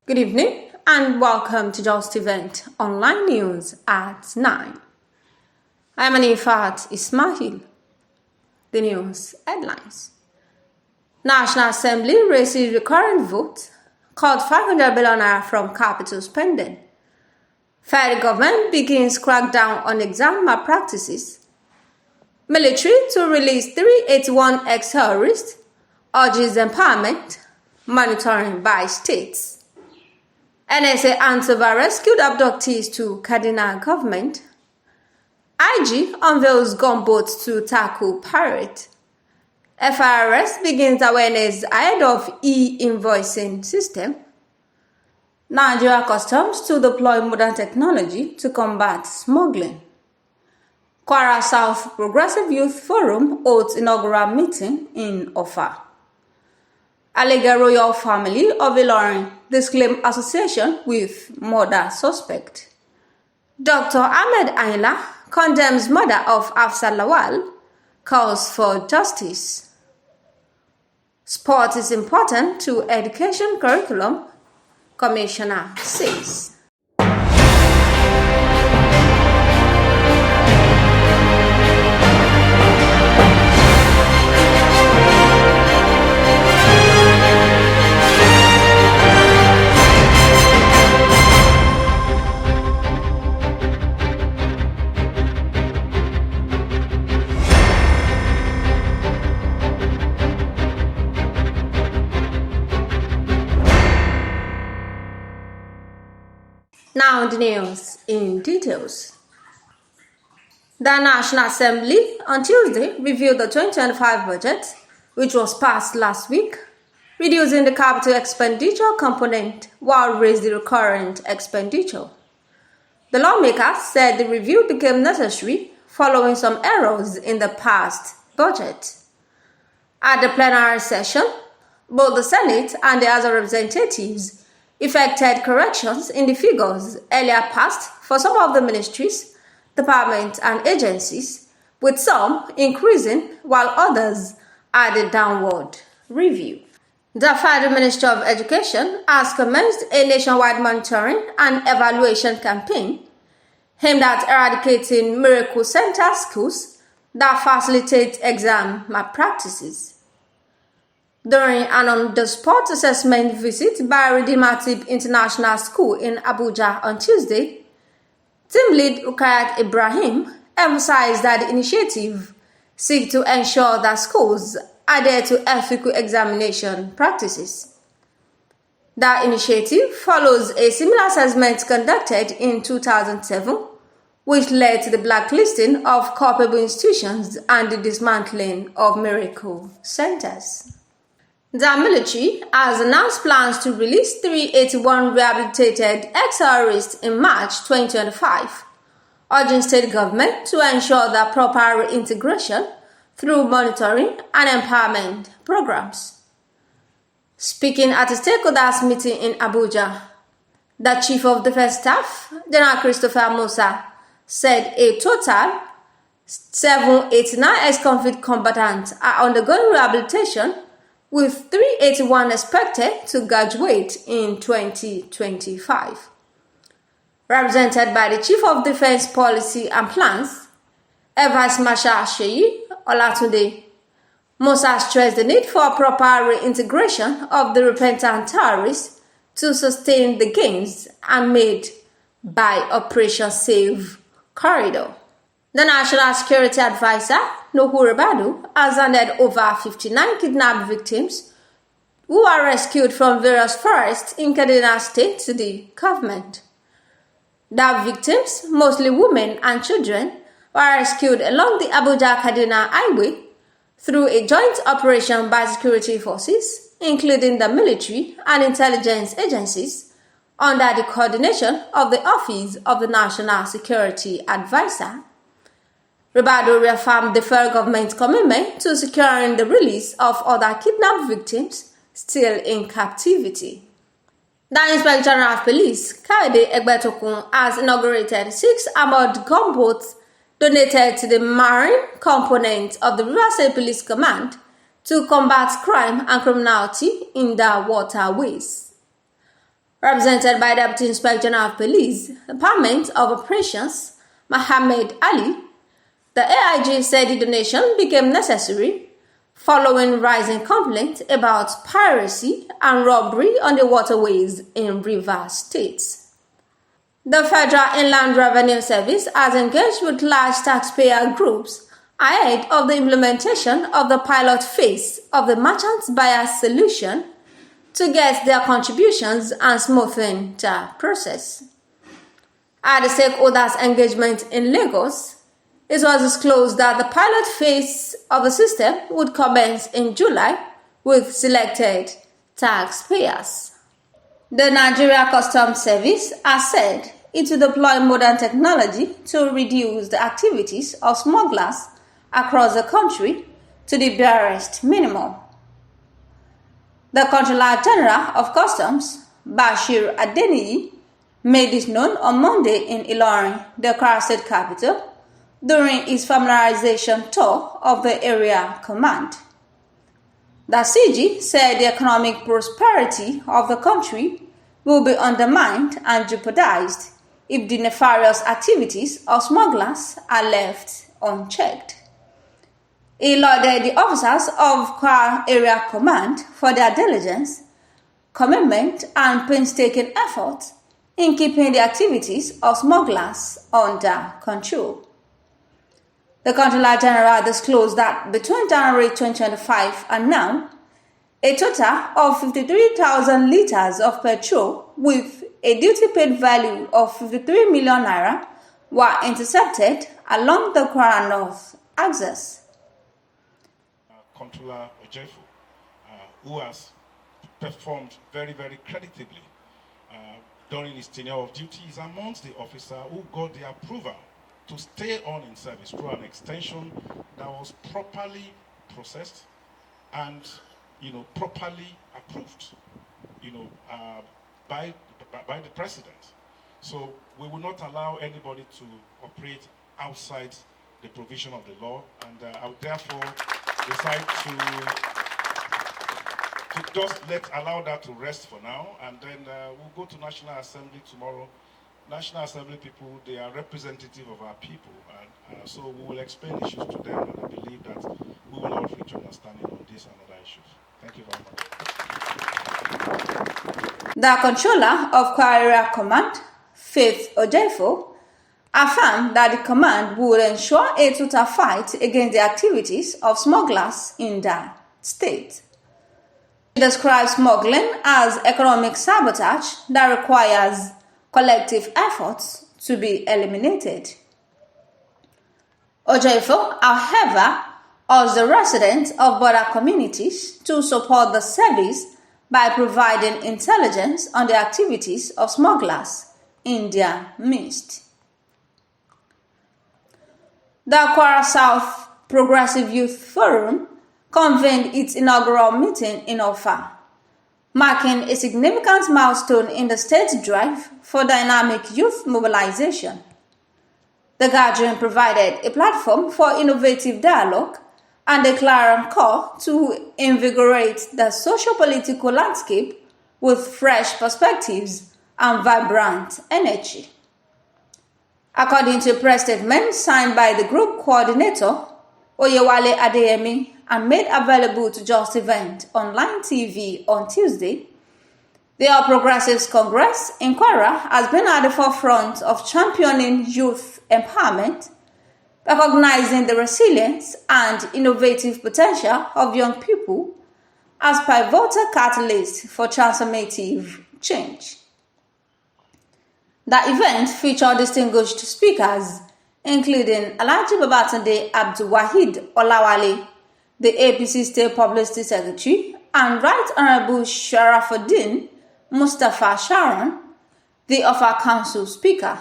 Good evening and welcome to Justeventonline News at 9. I'm Anifat Ismail. The news headlines. National Assembly raises recurrent vote, cut 500 billion naira from capital spending. Federal government begins crackdown on exam malpractices. Military to release 381 ex-terrorists, urges empowerment, monitoring by states. NSA Antiva rescued abductees to Kaduna government. IG unveils gunboats to tackle pirate. FIRS begins awareness ahead of e-invoicing system. Nigeria Customs to deploy modern technology to combat smuggling. Kwara South Progressive Youth Forum holds inaugural meeting in Offa. Alege royal family of Ilorin disclaim association with murder suspect. Dr. Ahmed Ayinla condemns murder of Hafsa Lawal, calls for justice. Sport is important to education curriculum, Commissioner says. Now the news in details. The National Assembly on Tuesday reviewed the 2025 budget, which was passed last week, reducing the capital expenditure component while raising the recurrent expenditure. The lawmakers said the review became necessary following some errors in the past budget. At the plenary session, both the Senate and the House of Representatives effected corrections in the figures earlier passed for some of the ministries, departments, and agencies, with some increasing while others had a downward review. The Federal Ministry of Education has commenced a nationwide monitoring and evaluation campaign aimed at eradicating miracle center schools that facilitate exam malpractices. During an on-the-spot assessment visit by Redeemative International School in Abuja on Tuesday, team lead Rukayat Ibrahim emphasized that the initiative seeks to ensure that schools adhere to ethical examination practices. The initiative follows a similar assessment conducted in 2007, which led to the blacklisting of culpable institutions and the dismantling of miracle centers. The military has announced plans to release 381 rehabilitated ex-terrorists in March 2025, urging state government to ensure the proper reintegration through monitoring and empowerment programs. Speaking at a stakeholders meeting in Abuja, the Chief of Defense Staff, General Christopher Musa, said a total 789 ex-convict combatants are undergoing rehabilitation, with 381 expected to graduate in 2025. Represented by the Chief of Defense Policy and Plans, Air Vice Marshal Sheyi Olatunde, Musa stressed the need for proper reintegration of the repentant terrorists to sustain the gains and made by Operation Safe Corridor. The National Security Advisor, Nuhu Rabadu, has handed over 59 kidnapped victims who are rescued from various forests in Kaduna State to the government. The victims, mostly women and children, were rescued along the Abuja-Kaduna highway through a joint operation by security forces, including the military and intelligence agencies, under the coordination of the Office of the National Security Advisor. Rabadu reaffirmed the federal government's commitment to securing the release of other kidnapped victims still in captivity. The Inspector General of Police, Kayode Egbetokun, has inaugurated 6 armored gunboats donated to the marine component of the River State Police Command to combat crime and criminality in the waterways. Represented by Deputy Inspector General of Police, Department of Operations, Mohammed Ali, the AIG said the donation became necessary following rising complaints about piracy and robbery on the waterways in Rivers State. The Federal Inland Revenue Service has engaged with large taxpayer groups ahead of the implementation of the pilot phase of the merchant buyer solution to get their contributions and smoothen the process. At the stakeholders' engagement in Lagos, it was disclosed that the pilot phase of the system would commence in July with selected taxpayers. The Nigeria Customs Service has said it will deploy modern technology to reduce the activities of smugglers across the country to the barest minimum. The Controller General of Customs, Bashir Adeniyi, made this known on Monday in Ilorin, the Kwara State capital, during his familiarization tour of the area command. The CG said the economic prosperity of the country will be undermined and jeopardized if the nefarious activities of smugglers are left unchecked. He lauded the officers of Kwara Area Command for their diligence, commitment, and painstaking effort in keeping the activities of smugglers under control. The Controller General disclosed that between January 2025 and now, a total of 53,000 litres of petrol with a duty-paid value of 53 million naira were intercepted along the Kwara North axis. Controller Ojefu, who has performed very, very creditably during his tenure of duty, is amongst the officers who got the approval to stay on in service through an extension that was properly processed and, properly approved, by the president. So we will not allow anybody to operate outside the provision of the law, and I would therefore decide to just allow that to rest for now, and then we'll go to National Assembly tomorrow. National Assembly people, they are representative of our people, and so we will explain issues to them, and I believe that we will all reach understanding on this and other issues. Thank you very much. The Controller of Kwara Area Command, Faith Ojefu, affirmed that the command would ensure a total fight against the activities of smugglers in the state. She describes smuggling as economic sabotage that requires collective efforts to be eliminated. Ojefu, however, urged the residents of border communities to support the service by providing intelligence on the activities of smugglers in their midst. The Kwara South Progressive Youth Forum convened its inaugural meeting in Offa, marking a significant milestone in the state's drive for dynamic youth mobilization. The gathering provided a platform for innovative dialogue and a clarion call to invigorate the socio-political landscape with fresh perspectives and vibrant energy. According to a press statement signed by the group coordinator, Oyewale Adeniyi, and made available to Justeventonline TV on Tuesday, the All Progressives Congress in Kwara has been at the forefront of championing youth empowerment, recognizing the resilience and innovative potential of young people as pivotal catalysts for transformative change. The event featured distinguished speakers, including Alege Abdulwahid Olawale, the APC State Publicity Secretary, and Right Honorable Sharafuddin Mustafa Sharon, the Offa Council Speaker.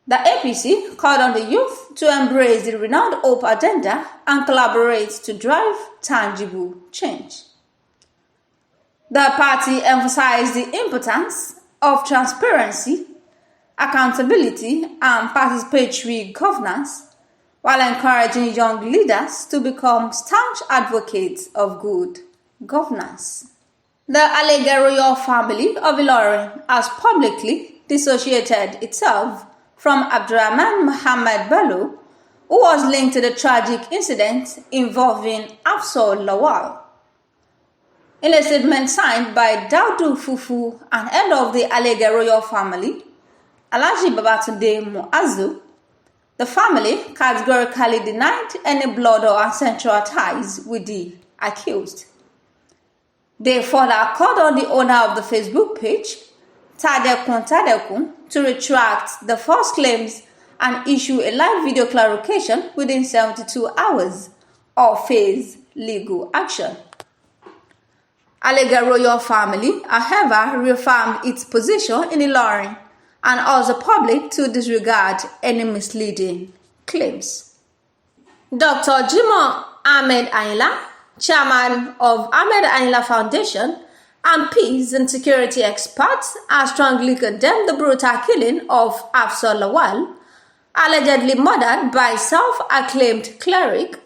The APC called on the youth to embrace the renowned Hope agenda and collaborate to drive tangible change. The party emphasized the importance of transparency, accountability, and participatory governance, while encouraging young leaders to become staunch advocates of good governance. The Alege royal family of Ilorin has publicly dissociated itself from Abdurrahman Muhammad Bello, who was linked to the tragic incident involving Hafsa Lawal. In a statement signed by Daudu Fufu and head of the Alege royal family, Alege Babatunde Muazu, the family categorically denied any blood or ancestral ties with the accused. They further called on the owner of the Facebook page, Tadekun, to retract the false claims and issue a live video clarification within 72 hours or face legal action. Alege royal family, however, reaffirmed its position in Ilorin and urged the public to disregard any misleading claims. Dr. Jimoh Ahmed Ayinla, chairman of Ahmed Ayinla Foundation and peace and security experts, has strongly condemned the brutal killing of Hafsa Lawal, allegedly murdered by self-acclaimed cleric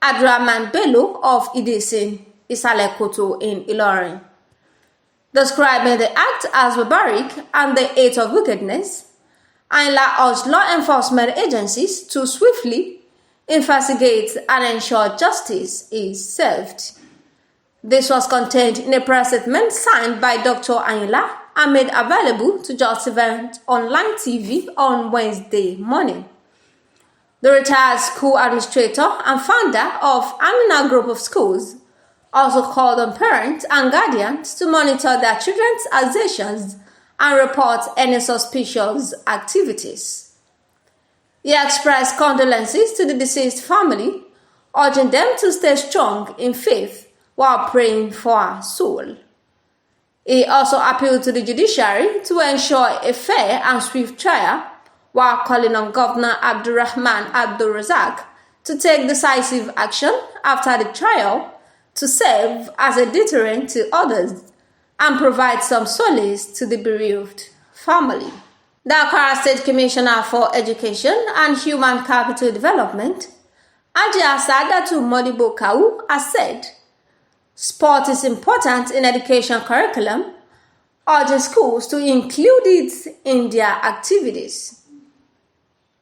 Abdurrahman Bello of Idisin, Isalekoto in Ilorin. Describing the act as barbaric and the act of wickedness, Ayinla urged law enforcement agencies to swiftly investigate and ensure justice is served. This was contained in a press statement signed by Dr. Ayinla and made available to Justeventonline TV on Wednesday morning. The retired school administrator and founder of Ayinla Group of Schools also called on parents and guardians to monitor their children's actions and report any suspicious activities. He expressed condolences to the deceased family, urging them to stay strong in faith while praying for her soul. He also appealed to the judiciary to ensure a fair and swift trial, while calling on Governor Abdurrahman Abdulrazak to take decisive action after the trial to serve as a deterrent to others and provide some solace to the bereaved family. The Kwara State Commissioner for Education and Human Capital Development, Ajia Sadatu Modibo Kau, has said, sport is important in education curriculum, urging schools to include it in their activities.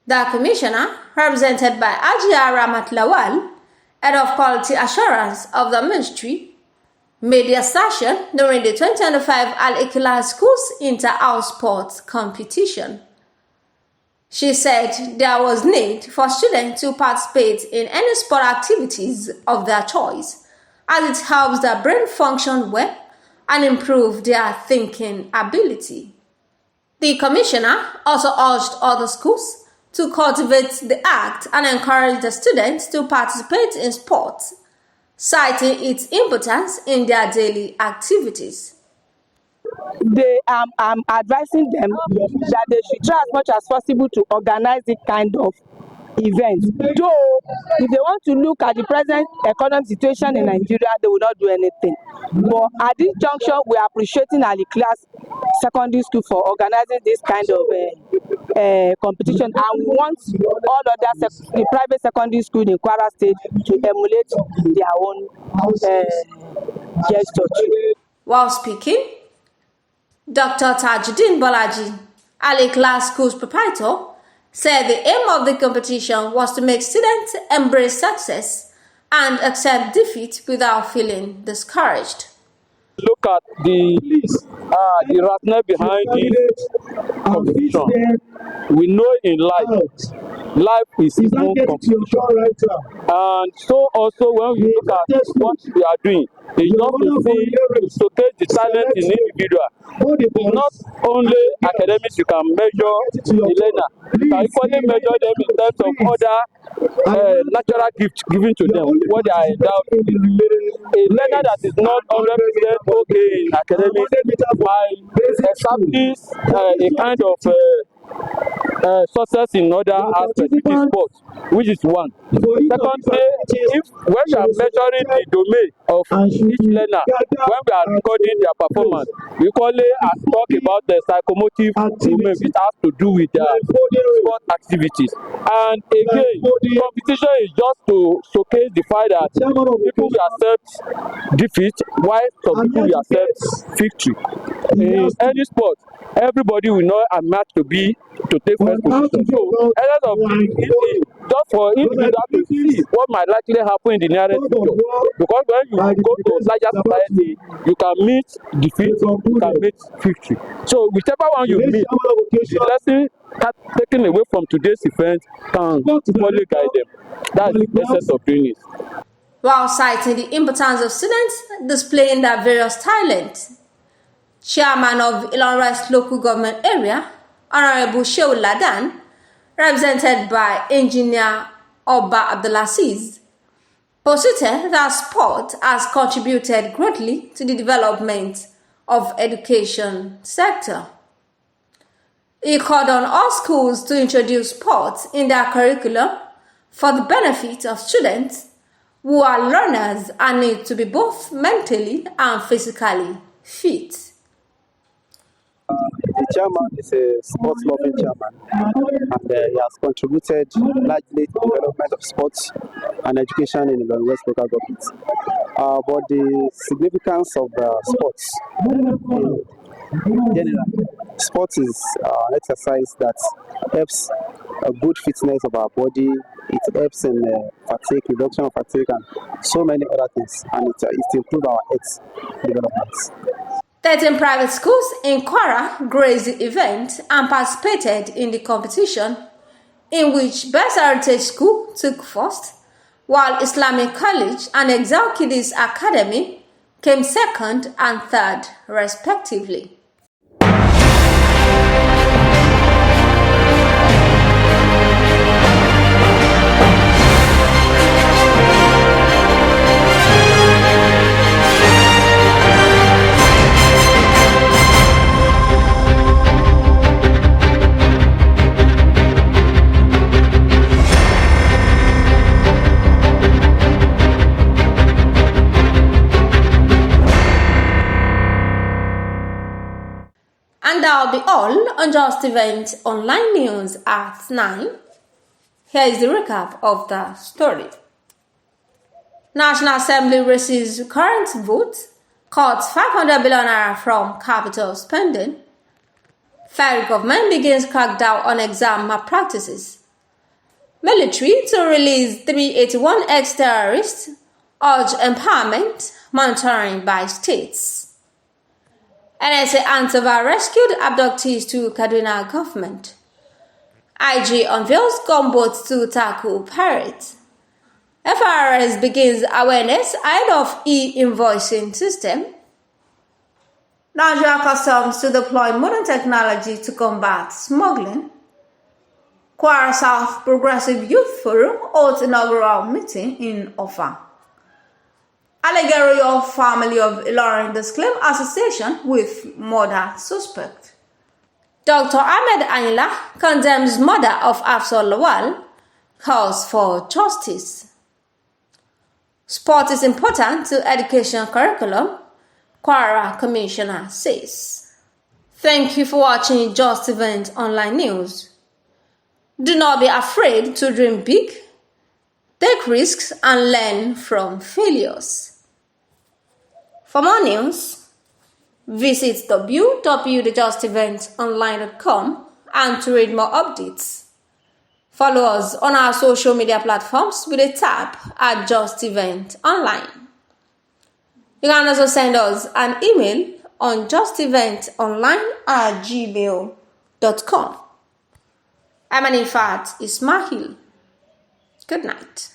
The Commissioner, represented by Ajia Ramat Lawal, Head of Quality Assurance of the Ministry, made the assertion during the 2025 Al-Ikhlas Schools Inter-House Sports Competition. She said there was need for students to participate in any sport activities of their choice, as it helps their brain function well and improve their thinking ability. The Commissioner also urged other schools to cultivate the act and encourage the students to participate in sports, citing its importance in their daily activities. I'm advising them that they should try as much as possible to organize this kind of event. Though, if they want to look at the present economic situation in Nigeria, they will not do anything. But at this juncture, we are appreciating Al-Ikhlas Secondary School for organizing this kind of competition, and we want all other the private secondary schools in Kwara State to emulate their own gesture. While speaking, Dr. Tajuddin Bolaji, Al-Ikhlas Schools proprietor, said the aim of the competition was to make students embrace success and accept defeat without feeling discouraged. Look at the rationale behind the competition. We know in life is its own competition. And so also when we look at what we are doing, it's not to showcase the talent in individual. It's not only academics you can measure the learner. You can equally measure them in terms of other natural gifts given to them, what they are endowed with. A learner that is not 100% okay in academics might establish a kind of success in other aspects, which is sports, which is one. Secondly, if when we are measuring the domain of each learner, when we are recording their performance, we usually talk about the psychomotive domain, which has to do with their sport activities. And again, competition is just to showcase the fact that people will accept defeat, while some people will accept victory. In any sport, everybody will know a match to take first position. So, instead of just for individual to see what might likely happen in the nearest future, because when you go to larger society, you can meet defeat, you can meet victory. So, whichever one you meet, the lesson taken away from today's event can fully guide them. That's the essence of doing it. While citing the importance of students displaying their various talents, Chairman of Ilorin local government area, Honorable Shehu Ladan, represented by Engineer Obba Abdulaziz, posited that sport has contributed greatly to the development of education sector. He called on all schools to introduce sports in their curriculum for the benefit of students who are learners and need to be both mentally and physically fit. The chairman is a sports-loving chairman, and he has contributed largely to the development of sports and education in the West local government. But the significance of sports in general, sports is an exercise that helps a good fitness of our body. It helps in fatigue, reduction of fatigue, and so many other things, and it improves our health development. 13 private schools in Kwara graced the event and participated in the competition, in which Best Heritage School took first, while Islamic College and Excel Kiddies Academy came second and third, respectively. And that'll be all on Justeventonline News at 9. Here is the recap of the story. National Assembly receives recurrent votes, cuts 500 billion naira from capital spending. Federal government begins crackdown on exam malpractices. Military to release 381 ex-terrorists, urge empowerment, monitoring by states. NSA Antova rescued abductees to Kaduna government. IG unveils gunboats to tackle pirates. FRS begins awareness ahead of e-invoicing system. Nigeria Customs to deploy modern technology to combat smuggling. Kwara South Progressive Youth Forum holds inaugural meeting in Offa. Alege royal family of Ilorin Disclaim association with murder suspect. Dr. Ahmed Ayinla condemns murder of Hafsa Lawal, calls for justice. Sport is important to education curriculum, Kwara Commissioner says. Thank you for watching Justeventonline News. Do not be afraid to dream big, take risks and learn from failures. For more news, visit www.justeventonline.com and to read more updates. Follow us on our social media platforms with a tap at Justeventonline. You can also send us an email on justeventonline@gmail.com. I'm Anifat Ismail. Good night.